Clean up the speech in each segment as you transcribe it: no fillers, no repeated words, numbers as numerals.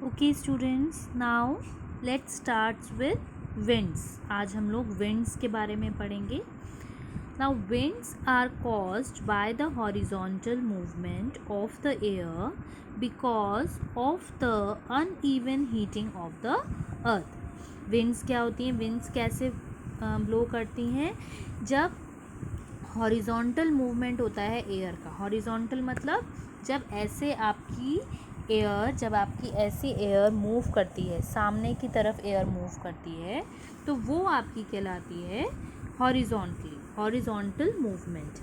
Okay students, now let's start with winds. आज हम लोग विंड्स के बारे में पढ़ेंगे। Now winds are caused by the horizontal movement of the air because of the uneven heating of the earth. Winds क्या होती हैं? विंड्स कैसे ब्लो करती हैं? जब हॉरिजॉन्टल मूवमेंट होता है एयर का। हॉरिजॉन्टल मतलब जब आपकी ऐसी एयर मूव करती है, सामने की तरफ एयर मूव करती है, तो वो आपकी कहलाती है हॉरिजॉन्टल मूवमेंट।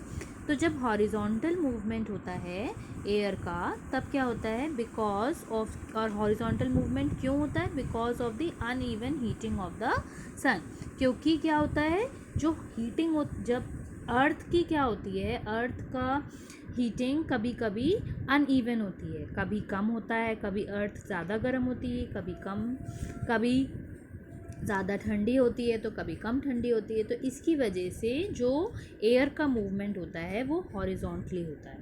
तो जब हॉरिजॉन्टल मूवमेंट होता है एयर का, तब क्या होता है? बिकॉज ऑफ, और हॉरिजॉन्टल मूवमेंट क्यों होता है? Because of the uneven heating of the sun. क्योंकि क्या होता है, जो हीटिंग जब अर्थ की क्या होती है, अर्थ का हीटिंग कभी कभी अनइवन होती है, कभी कम होता है, कभी अर्थ ज़्यादा गर्म होती है, कभी ज़्यादा ठंडी होती है, तो कभी कम ठंडी होती है। तो इसकी वजह से जो एयर का मूवमेंट होता है वो हॉरिजॉन्टली होता है।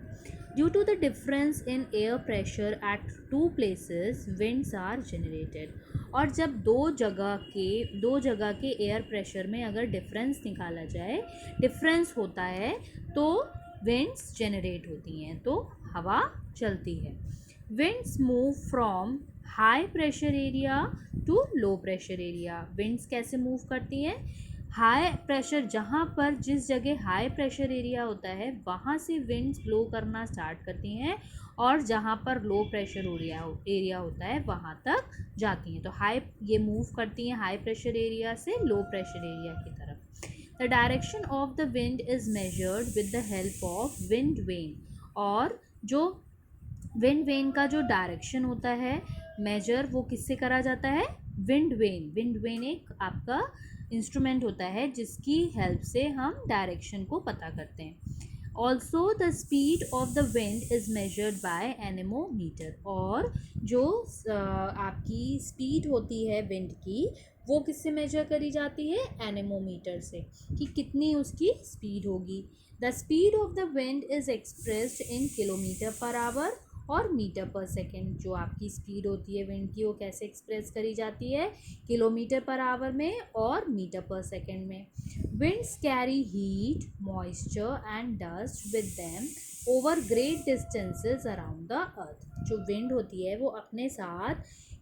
Due to the difference in air pressure at two places winds are generated. और जब दो जगह के एयर प्रेशर में अगर डिफरेंस निकाला जाए, डिफरेंस होता है, तो विंड्स जनरेट होती हैं, तो हवा चलती है। Winds move from high pressure area to low pressure area. Winds कैसे मूव करती हैं? हाई प्रेशर, जहाँ पर जिस जगह हाई प्रेशर एरिया होता है वहाँ से विंड्स ब्लो करना स्टार्ट करती हैं, और जहाँ पर लो प्रेशर एरिया होता है वहाँ तक जाती हैं। तो ये मूव करती हैं हाई प्रेशर एरिया से लो प्रेशर एरिया की तरफ। The direction of the wind is measured with the help of wind vane. और जो विंड वेन का जो डायरेक्शन होता है मेजर, वो किससे करा जाता है? विंड वेन एक आपका इंस्ट्रूमेंट होता है जिसकी हेल्प से हम डायरेक्शन को पता करते हैं। Also the speed of the wind is measured by anemometer. और जो आपकी स्पीड होती है विंड की, वो किससे मेजर करी जाती है? एनेमोमीटर से, कि कितनी उसकी स्पीड होगी। The speed of the wind is expressed in kilometre per hour और मीटर पर सेकेंड। जो आपकी स्पीड होती है विंड की, वो कैसे एक्सप्रेस करी जाती है? किलोमीटर पर आवर में और मीटर पर सेकेंड में। Winds carry heat, moisture and dust with them over great distances around the earth. जो विंड होती है वो अपने साथ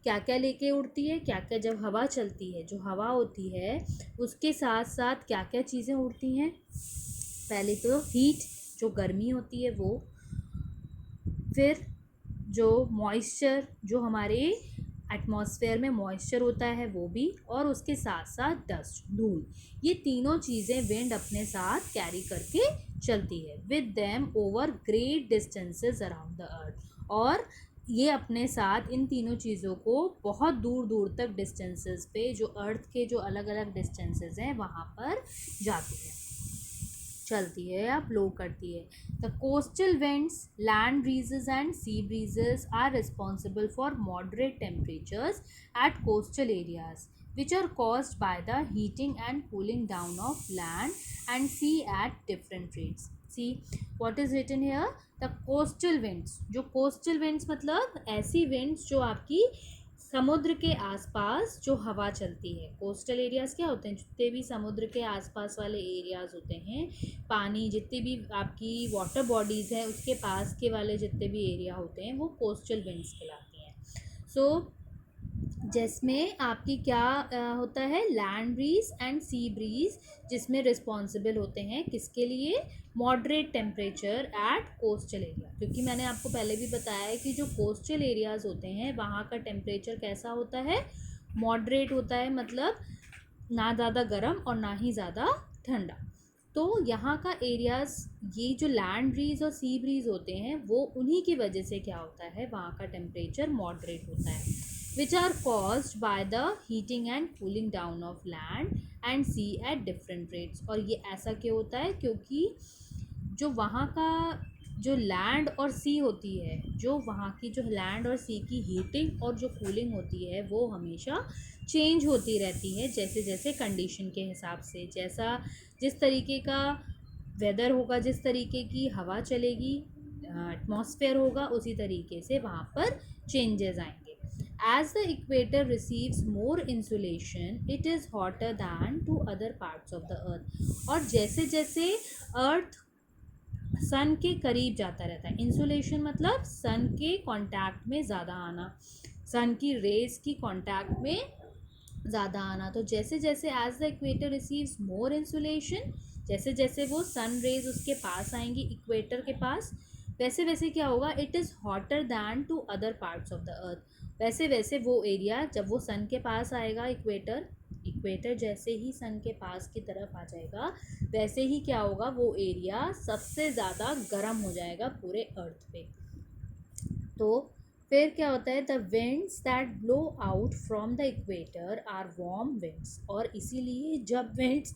क्या क्या लेके उड़ती है? क्या क्या, जब हवा चलती है, जो हवा होती है उसके साथ साथ क्या क्या चीज़ें उड़ती हैं? पहले तो हीट, जो गर्मी होती है वो, फिर जो मॉइस्चर, जो हमारे एटमॉस्फेयर में मॉइस्चर होता है वो भी, और उसके साथ साथ डस्ट, धूल। ये तीनों चीज़ें विंड अपने साथ कैरी करके चलती है with them over great distances around the earth. और ये अपने साथ इन तीनों चीज़ों को बहुत दूर दूर तक डिस्टेंसेस पे, जो अर्थ के जो अलग अलग डिस्टेंसेस हैं वहाँ पर जाती है, चलती है या ब्लो करती है। The coastal winds, land breezes and sea breezes are responsible for moderate temperatures at coastal areas which are caused by the heating and cooling down of land and sea at different rates. See what is written here? The coastal winds. जो coastal winds मतलब ऐसी winds जो आपकी समुद्र के आसपास जो हवा चलती है। कोस्टल एरियाज़ क्या होते हैं? जितने भी समुद्र के आसपास वाले एरियाज़ होते हैं, पानी, जितनी भी आपकी वाटर बॉडीज़ हैं उसके पास के वाले जितने भी एरिया होते हैं वो कोस्टल विंड्स कहलाती हैं। सो जिसमें आपकी क्या होता है? Land breeze and sea breeze, जिसमें रिस्पॉन्सिबल होते हैं किसके लिए? Moderate temperature at coastal area. क्योंकि मैंने आपको पहले भी बताया है कि जो कोस्टल एरियाज़ होते हैं वहाँ का टेम्परेचर कैसा होता है? मॉडरेट होता है, मतलब ना ज़्यादा गर्म और ना ही ज़्यादा ठंडा। तो यहाँ का एरियाज़, ये जो लैंड ब्रीज और सी ब्रीज होते हैं वो उन्हीं की वजह से क्या होता है, वहाँ का टेम्परेचर मॉडरेट होता है, which are caused by the heating and cooling down of land and sea at different rates। और ये ऐसा क्यों होता है? क्योंकि जो वहाँ का जो लैंड और सी होती है, जो वहाँ की जो लैंड और सी की हीटिंग और जो कूलिंग होती है वो हमेशा चेंज होती रहती है, जैसे जैसे कंडीशन के हिसाब से, जिस तरीके का वेदर होगा, जिस तरीके की हवा चलेगी, एटमॉस्फेयर होगा, उसी तरीके से वहाँ पर चेंजेस आएंगे। As the equator receives more insulation, it is hotter than to other parts of the earth. और जैसे जैसे अर्थ सन के करीब जाता रहता है, इंसुलेशन मतलब सन के कांटेक्ट में ज़्यादा आना, सन की रेज की कांटेक्ट में ज़्यादा आना, तो जैसे जैसे as the equator receives more insulation, जैसे जैसे वो सन रेज उसके पास आएंगी इक्वेटर के पास, वैसे वैसे क्या होगा, it is hotter than to other parts of the earth. वैसे वैसे वो एरिया जब वो सन के पास आएगा, इक्वेटर इक्वेटर जैसे ही सन के पास की तरफ आ जाएगा, वैसे ही क्या होगा, वो एरिया सबसे ज़्यादा गर्म हो जाएगा पूरे अर्थ पे। तो फिर क्या होता है, the winds that blow out from the equator are warm winds, और इसीलिए जब विंड्स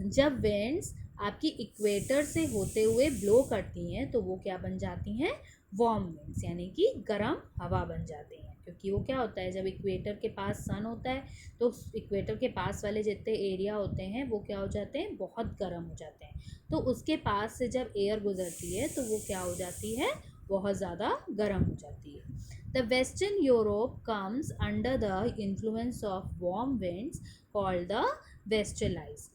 जब विंड्स आपकी इक्वेटर से होते हुए ब्लो करती हैं तो वो क्या बन जाती हैं, वार्म विंड्स, यानी कि गर्म हवा बन जाती हैं। क्योंकि वो क्या होता है, जब इक्वेटर के पास सन होता है तो इक्वेटर के पास वाले जितने एरिया होते हैं वो क्या हो जाते हैं, बहुत गर्म हो जाते हैं। तो उसके पास से जब एयर गुजरती है तो वो क्या हो जाती है, बहुत ज़्यादा गर्म हो जाती है। The western Europe comes under the influence of warm winds called the westerlies.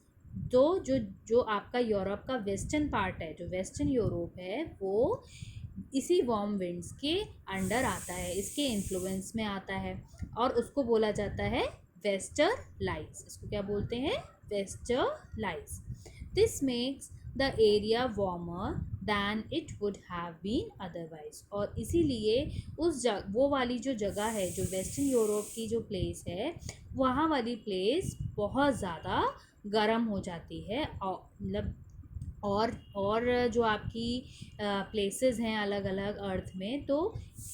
तो जो जो आपका यूरोप का वेस्टर्न पार्ट है, जो वेस्टर्न यूरोप है, वो इसी वार्म विंड्स के अंडर आता है, इसके इन्फ्लुएंस में आता है, और उसको बोला जाता है वेस्टरलाइज। इसको क्या बोलते हैं, westerlies. This makes the area warmer than it would have been otherwise, और इसीलिए वो वाली जो जगह है, जो वेस्टर्न यूरोप की जो प्लेस है, वहाँ वाली प्लेस बहुत ज़्यादा गर्म हो जाती है, और मतलब और जो आपकी प्लेसेस हैं अलग अलग अर्थ में, तो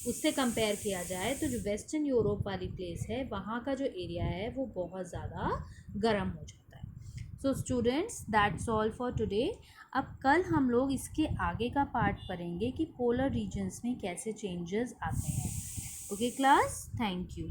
उससे कंपेयर किया जाए तो जो वेस्टर्न यूरोप वाली प्लेस है, वहाँ का जो एरिया है वो बहुत ज़्यादा गर्म हो जाता है। So students, that's all for today. अब कल हम लोग इसके आगे का पार्ट पढ़ेंगे कि पोलर रीजन्स में कैसे चेंजेस आते हैं। Okay class, thank you.